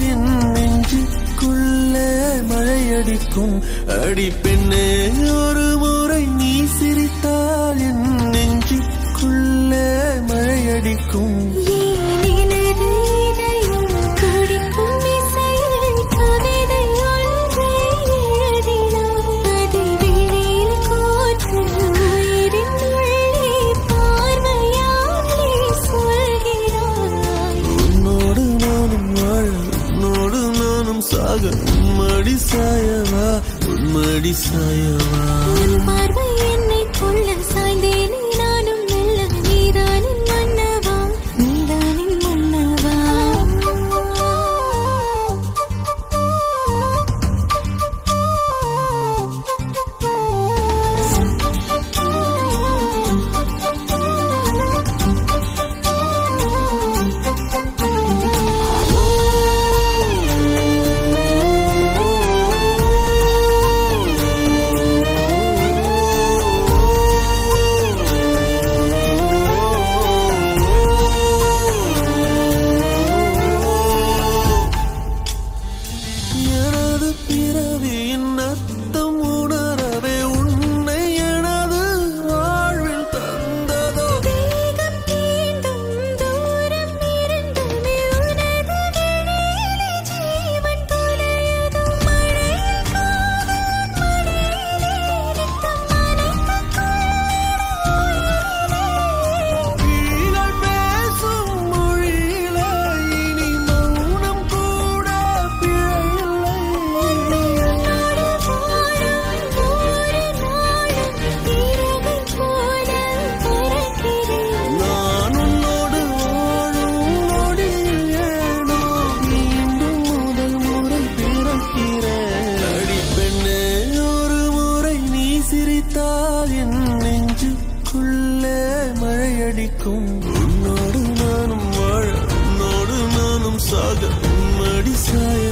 என் நெஞ்சுக்குள்ளே மழையடிக்கும். அடி பெண்ணே ஒரு முறை நீ சிரித்தால் என் நெஞ்சுக்குள்ளே மழையடிக்கும். உன்மடி சாயவா உன்மடி சாயவா பார்வை என்னை கொள்ள சாய்ந்தேனே நானும் மெல்ல. நீதானின் மன்னவா நீதானின் மன்னவா. சிரித்தால் என் நெஞ்சுக்குள்ளே மழையடிக்கும். உன்னோடு நானும் வாழ உன்னோடு நானும் சாக உன்மடி சாய